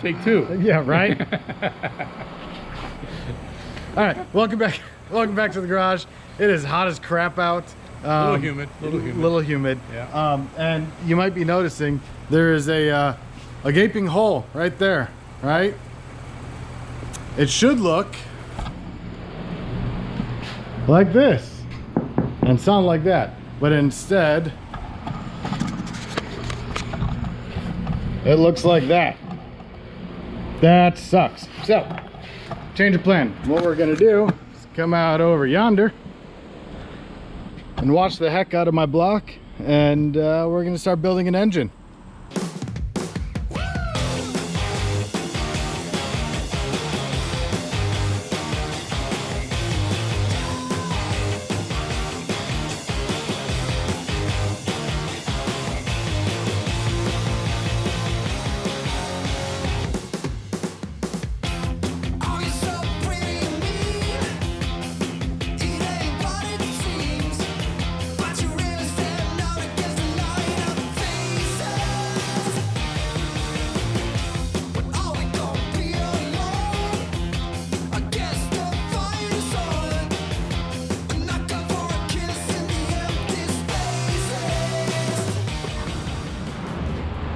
take two. Yeah, right. All right, welcome back. Welcome back to the garage. It is hot as crap out. Little humid. Little humid. Yeah. And you might be noticing there is a gaping hole right there, right? It should look like this and sound like that, but instead it looks like that. That sucks. So, change of plan. What we're gonna do is come out over yonder and watch the heck out of my block, and we're gonna start building an engine.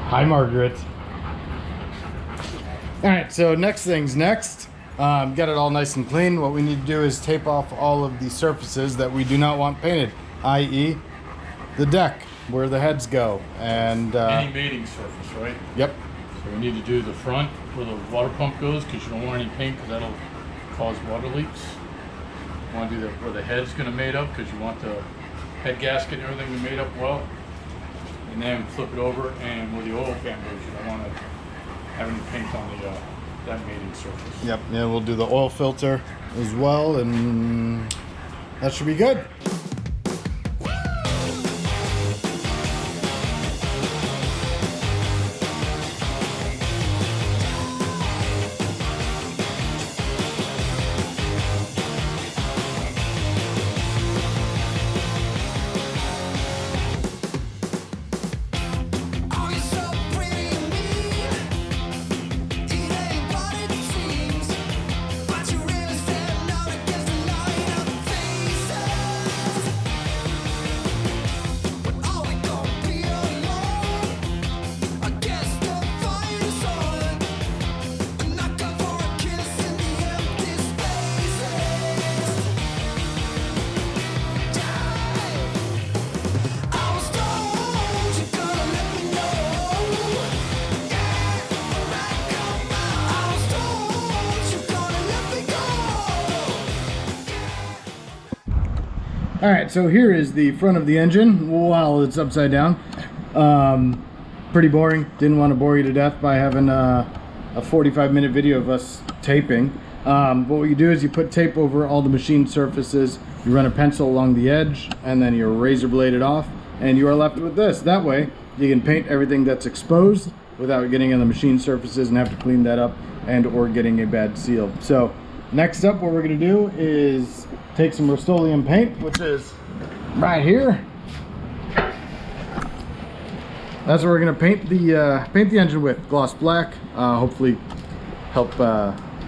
Hi, Margaret. All right, so next thing's next. Got it all nice and clean. What we need to do is tape off all of the surfaces that we do not want painted, i.e. the deck, where the heads go. And any mating surface, right? Yep. So we need to do the front where the water pump goes, because you don't want any paint, because that'll cause water leaks. You want to do where the head's going to mate up, because you want the head gasket and everything to mate up well. And then flip it over, and where the oil fan goes, you don't want to have any paint on the that mating surface. Yep, yeah, we'll do the oil filter as well, and that should be good. All right, so here is the front of the engine while it's upside down. Pretty boring. Didn't want to bore you to death by having a 45-minute video of us taping. But what you do is you put tape over all the machine surfaces, you run a pencil along the edge, and then you razor blade it off, and you are left with this. That way, you can paint everything that's exposed without getting on the machine surfaces and have to clean that up and or getting a bad seal. So next up, what we're going to do is take some Rust-Oleum paint, which is right here. That's what we're going to paint the engine with. Gloss black, hopefully help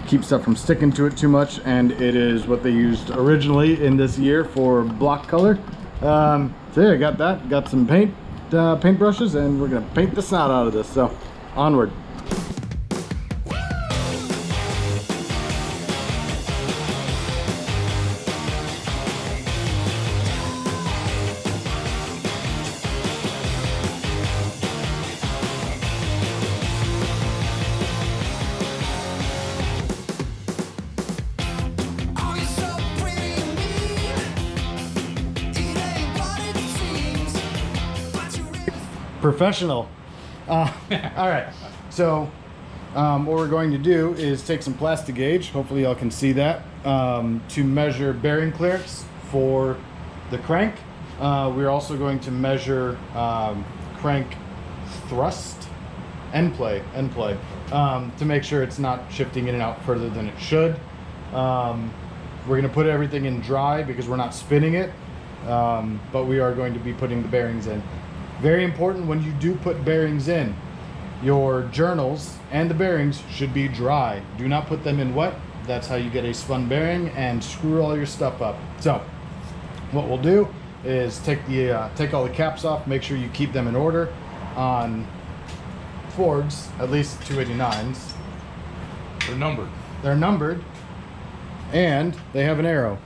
keep stuff from sticking to it too much, and it is what they used originally in this year for block color. So yeah, got that. Got some paint brushes, and we're going to paint the snot out of this. So onward. Professional. All right, so what we're going to do is take some plastic gauge, hopefully y'all can see that, to measure bearing clearance for the crank. We're also going to measure crank thrust, end play, to make sure it's not shifting in and out further than it should. We're going to put everything in dry because we're not spinning it, but we are going to be putting the bearings in. Very important when you do put bearings in, your journals and the bearings should be dry. Do not put them in wet. That's how you get a spun bearing and screw all your stuff up. So what we'll do is take all the caps off, make sure you keep them in order on Fords, at least 289s. They're numbered. They're numbered and they have an arrow.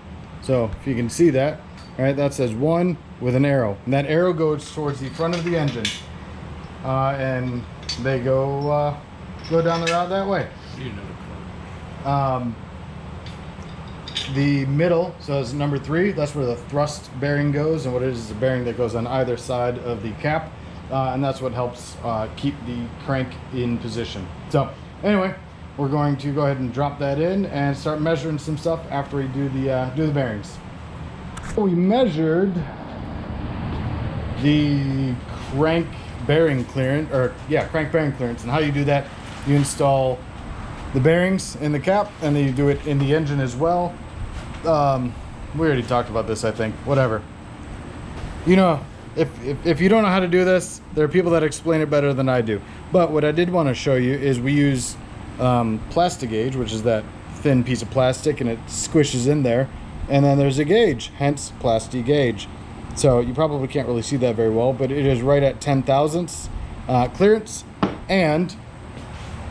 So if you can see that, all right, that says 1 with an arrow. And that arrow goes towards the front of the engine. And they go down the route that way. You know. The middle, so it's number 3, that's where the thrust bearing goes, and what it is a bearing that goes on either side of the cap, and that's what helps keep the crank in position. So anyway, we're going to go ahead and drop that in and start measuring some stuff after we do the bearings. We measured the crank bearing clearance, crank bearing clearance, and how you do that, you install the bearings in the cap and then you do it in the engine as well. We already talked about this, I think. Whatever. You know, if you don't know how to do this, there are people that explain it better than I do. But what I did want to show you is we use Plastigauge, which is that thin piece of plastic, and it squishes in there. And then there's a gauge, hence Plastigauge. So you probably can't really see that very well, but it is right at 10 thousandths clearance, and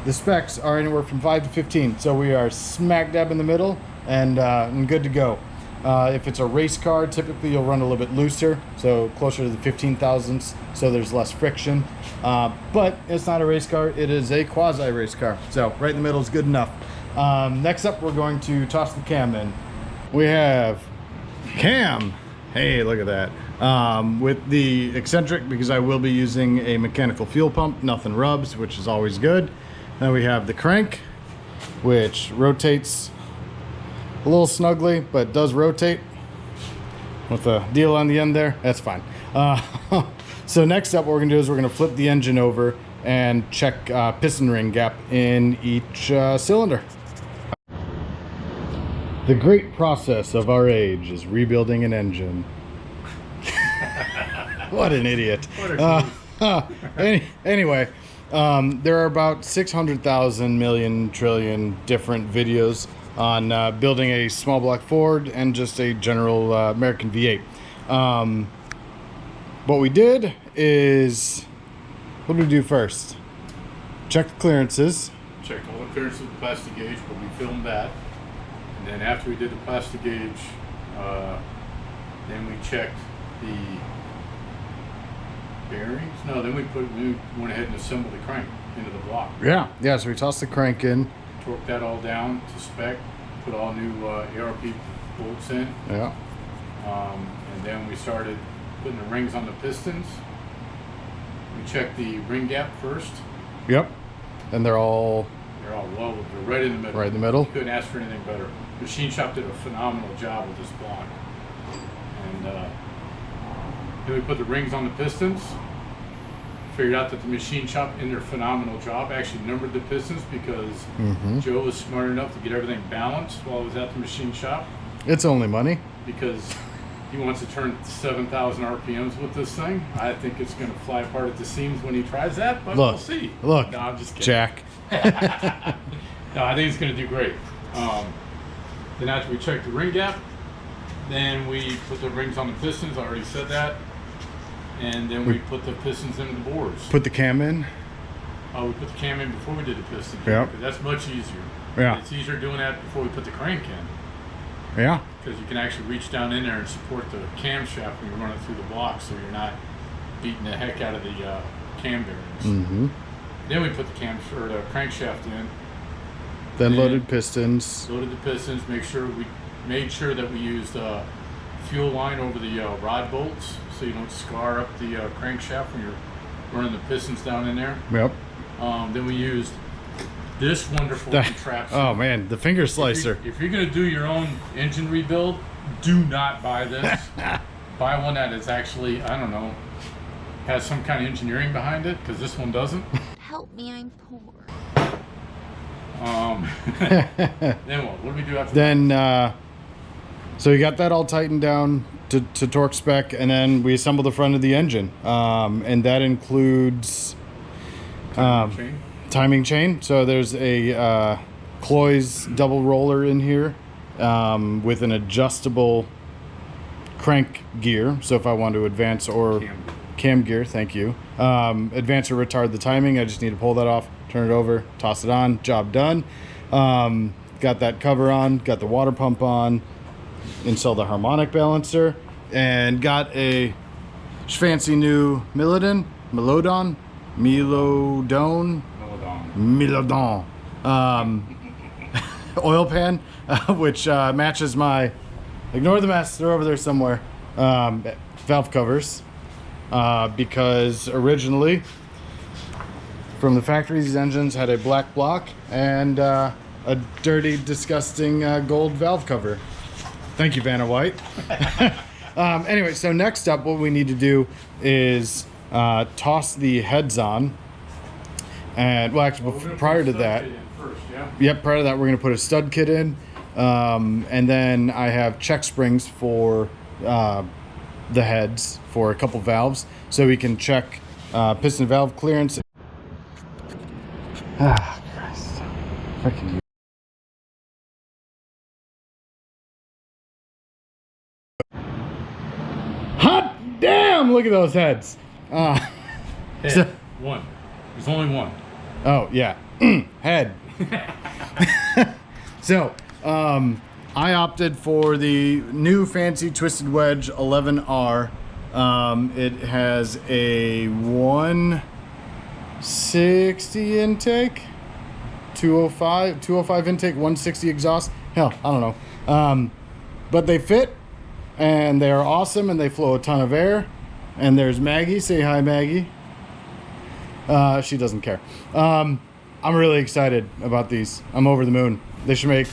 the specs are anywhere from 5 to 15. So we are smack dab in the middle and good to go. If it's a race car, typically you'll run a little bit looser, so closer to the 15 thousandths, so there's less friction. But it's not a race car, it is a quasi race car. So right in the middle is good enough. Next up, we're going to toss the cam in. We have cam. Hey, look at that. With the eccentric, because I will be using a mechanical fuel pump, nothing rubs, which is always good. Then we have the crank, which rotates a little snugly, but does rotate with a deal on the end there. That's fine. So next up, what we're gonna do is we're gonna flip the engine over and check piston ring gap in each cylinder. The great process of our age is rebuilding an engine. What an idiot. Anyway, there are about 600,000 million trillion different videos on building a small block Ford and just a general American V8. What we did is, what did we do first? Check the clearances. Checked all the clearances with the Plastigauge, but we filmed that. And then after we did the Plastigauge, then we checked the bearings. No, then we went ahead and assembled the crank into the block. Yeah, so we tossed the crank in. Torqued that all down to spec, put all new ARP bolts in. Yeah. And then we started putting the rings on the pistons. We checked the ring gap first. Yep. And they're all well, they're right in the middle. Right in the middle. You couldn't ask for anything better. Machine shop did a phenomenal job with this block. And then we put the rings on the pistons. Figured out that the machine shop, in their phenomenal job, actually numbered the pistons because Joe was smart enough to get everything balanced while I was at the machine shop. It's only money. Because he wants to turn 7,000 RPMs with this thing. I think it's going to fly apart at the seams when he tries that, but we'll see. Look, no, I'm just kidding. Jack. No, I think it's going to do great. Then after we check the ring gap, then we put the rings on the pistons. I already said that. And then we put the pistons into the bores. Put the cam in? We put the cam in before we did the pistons. Yeah. Because that's much easier. Yeah. It's easier doing that before we put the crank in. Yeah. Because you can actually reach down in there and support the camshaft when you're running through the block, so you're not beating the heck out of the cam bearings. Then we put the crankshaft in. Then loaded pistons. Loaded the pistons. Made sure that we used fuel line over the rod bolts, so you don't scar up the crankshaft when you're running the pistons down in there. Yep. Then we used this wonderful contraption. Oh man, the finger slicer. If you're going to do your own engine rebuild, do not buy this. Buy one that is actually, I don't know, has some kind of engineering behind it, because this one doesn't. Help me, I'm poor. Then what? What do we do after that? So you got that all tightened down to torque spec, and then we assemble the front of the engine. And that includes Chain. Timing chain. So there's a Cloy's double roller in here with an adjustable crank gear. So if I want to advance or cam gear, thank you. Advance or retard the timing, I just need to pull that off, turn it over, toss it on, job done. Got that cover on, got the water pump on, installed the harmonic balancer, and got a fancy new Milodon oil pan, which matches my, ignore the mess, they're over there somewhere, valve covers, because originally from the factory these engines had a black block and a dirty, disgusting gold valve cover. Thank you, Vanna White. Anyway, so next up what we need to do is toss the heads on. And well, actually, prior to that, first, yeah? Yep, prior to that, we're going to put a stud kit in. And then I have check springs for the heads for a couple valves, so we can check piston valve clearance. Ah, Christ. Fucking hot damn! Look at those heads. Head. So, One. There's only one. oh yeah, head. So I opted for the new fancy Twisted Wedge 11R. It has a 160 intake, 205 intake, 160 exhaust. Hell, I don't know. But they fit, and they are awesome, and they flow a ton of air. And there's Maggie. Say hi, Maggie. She doesn't care. I'm really excited about these. I'm over the moon. They should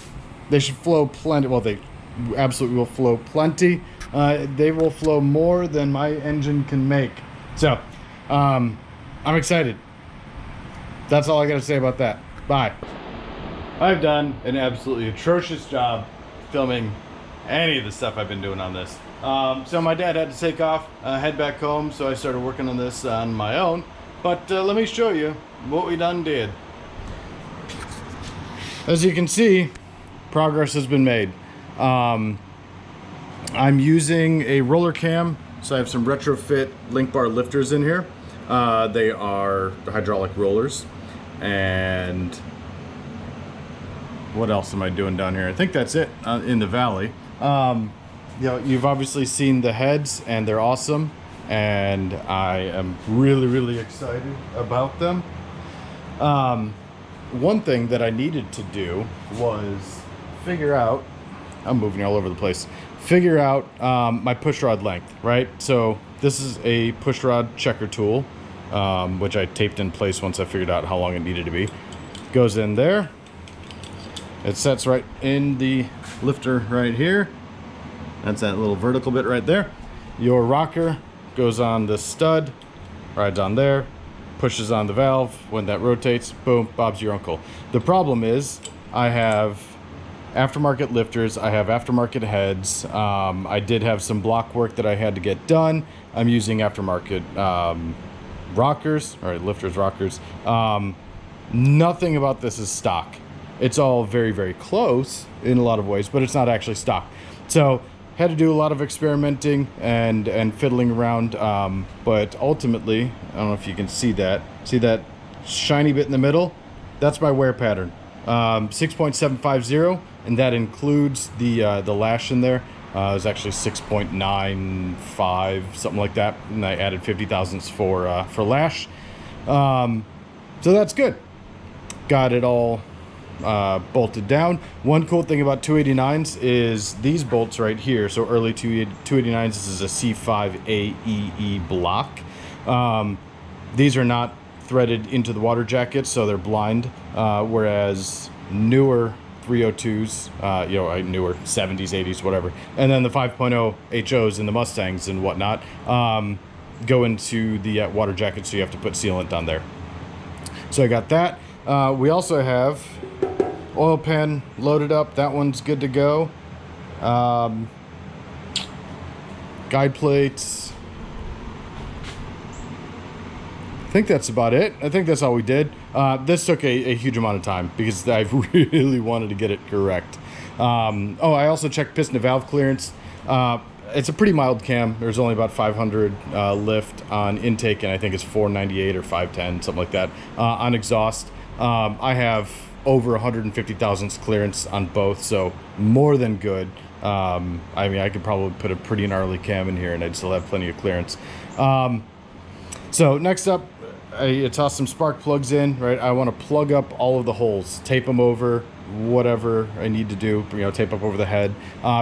flow plenty. Well, they absolutely will flow plenty. They will flow more than my engine can make. So, I'm excited. That's all I gotta say about that. Bye. I've done an absolutely atrocious job filming any of the stuff I've been doing on this. So my dad had to take off, head back home, so I started working on this on my own. But let me show you what we done did. As you can see, progress has been made. I'm using a roller cam, so I have some retrofit link bar lifters in here. They are hydraulic rollers. And what else am I doing down here? I think that's it in the valley. You know, you've obviously seen the heads, and they're awesome. And I am really, really excited about them. One thing that I needed to do was figure out, I'm moving all over the place, figure out my push rod length, right? So this is a push rod checker tool, which I taped in place once I figured out how long it needed to be. Goes in there. It sets right in the lifter right here. That's that little vertical bit right there. Your rocker goes on the stud, rides on there, pushes on the valve. When that rotates, boom, Bob's your uncle. The problem is I have aftermarket lifters, I have aftermarket heads. I did have some block work that I had to get done. I'm using aftermarket rockers, or lifters, rockers. Nothing about this is stock. It's all very, very close in a lot of ways, but it's not actually stock. So had to do a lot of experimenting and fiddling around, but ultimately, I don't know if you can see that shiny bit in the middle? That's my wear pattern. 6.750, and that includes the lash in there. It was actually 6.95, something like that, and I added 50 thousandths for lash. So that's good. Got it all bolted down. One cool thing about 289s is these bolts right here. So early 289s, this is a C5AEE block. These are not threaded into the water jacket, so they're blind, whereas newer 302s, newer 70s, 80s, whatever, and then the 5.0 HOs in the Mustangs and whatnot go into the water jacket, so you have to put sealant on there. So I got that. We also have oil pan loaded up. That one's good to go. Guide plates. I think that's about it. I think that's all we did. This took a huge amount of time because I really wanted to get it correct. Oh, I also checked piston to valve clearance. It's a pretty mild cam. There's only about 500 lift on intake, and I think it's 498 or 510, something like that, on exhaust. I have over 150 thousandths clearance on both, so more than good. I mean, I could probably put a pretty gnarly cam in here and I'd still have plenty of clearance. So next up, I toss some spark plugs in, right? I want to plug up all of the holes, tape them over, whatever I need to do, you know, tape up over the head,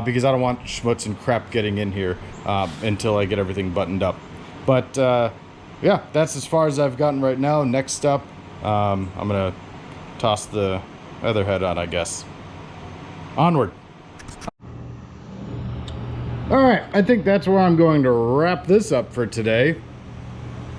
because I don't want schmutz and crap getting in here until I get everything buttoned up. But yeah, that's as far as I've gotten right now. Next up, I'm gonna toss the other head on, I guess. Onward. All right, I think that's where I'm going to wrap this up for today.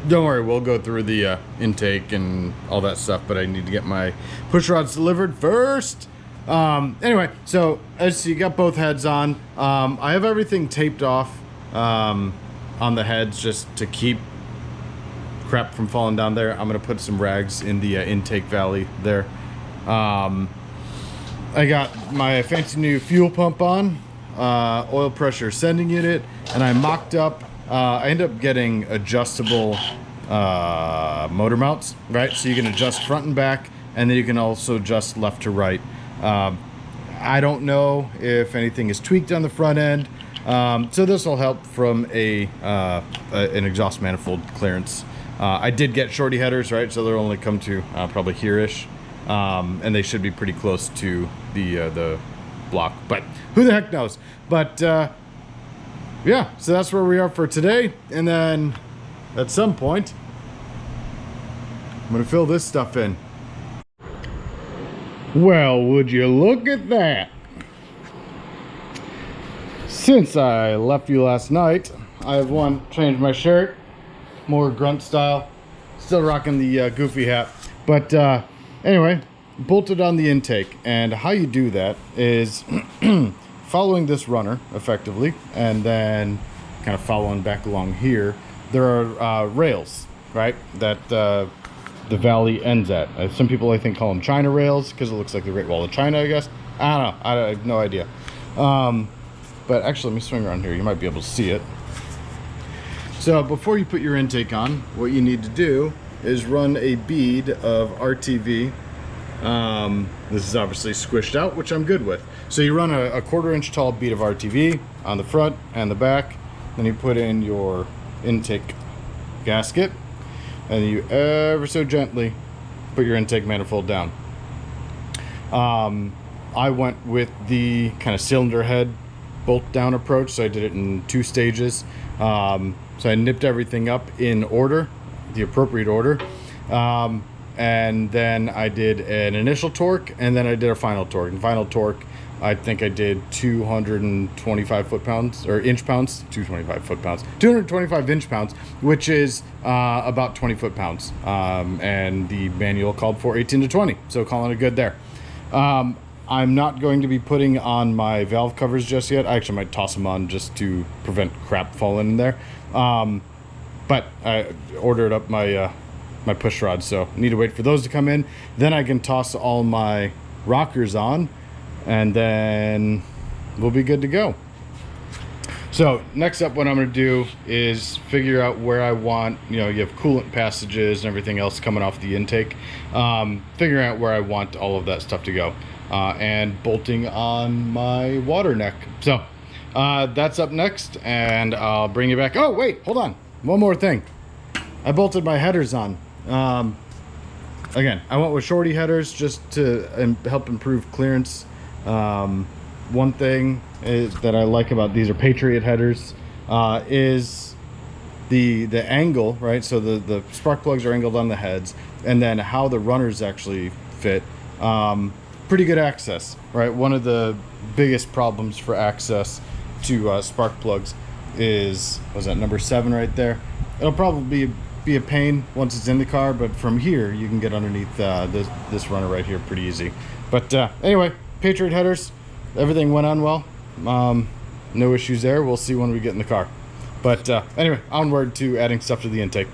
Don't worry, we'll go through the intake and all that stuff, but I need to get my push rods delivered first. Anyway, so as you got both heads on, I have everything taped off on the heads just to keep crap from falling down there. I'm gonna put some rags in the intake valley there. I got my fancy new fuel pump on, oil pressure sending unit, and I mocked up. I ended up getting adjustable motor mounts, right? So you can adjust front and back, and then you can also adjust left to right. I don't know if anything is tweaked on the front end, so this will help from an exhaust manifold clearance. I did get shorty headers, right? So they'll only come to probably here-ish, and they should be pretty close to the block, but who the heck knows? But yeah, so that's where we are for today. And then at some point, I'm gonna fill this stuff in. Well, would you look at that? Since I left you last night, I have changed my shirt, more grunt style, still rocking the goofy hat. But anyway, bolted on the intake, and how you do that is following this runner effectively, and then kind of following back along here. There are rails, right, that the valley ends at. Some people, I think, call them China rails because it looks like the Great Wall of China, I guess. I don't know. I have no idea. But actually, let me swing around here. You might be able to see it. So before you put your intake on, what you need to do is run a bead of RTV. This is obviously squished out, which I'm good with. So you run a 1/4 inch tall bead of RTV on the front and the back. Then you put in your intake gasket, and you ever so gently put your intake manifold down. I went with the kind of cylinder head bolt down approach, so I did it in 2 stages. So I nipped everything up in order, the appropriate order. And then I did an initial torque, and then I did a final torque. And final torque, I think I did 225 foot-pounds, or inch-pounds, 225 foot-pounds, 225 inch-pounds, which is about 20 foot-pounds. And the manual called for 18 to 20, so calling it good there. I'm not going to be putting on my valve covers just yet. I actually might toss them on just to prevent crap falling in there. But I ordered up my my push rods, so I need to wait for those to come in. Then I can toss all my rockers on, and then we'll be good to go. So next up, what I'm going to do is figure out where I want, you know, you have coolant passages and everything else coming off the intake, figuring out where I want all of that stuff to go, and bolting on my water neck. So that's up next, and I'll bring you back. Oh wait, hold on, one more thing. I bolted my headers on. Again, I went with shorty headers just to help improve clearance. One thing that I like about these are Patriot headers, is the angle, right? So the spark plugs are angled on the heads, and then how the runners actually fit. Pretty good access, right? One of the biggest problems for access to spark plugs is, was that number 7 right there? It'll probably be a pain once it's in the car, but from here you can get underneath this runner right here pretty easy. But anyway, Patriot headers, everything went on well. No issues there. We'll see when we get in the car. But anyway, onward to adding stuff to the intake.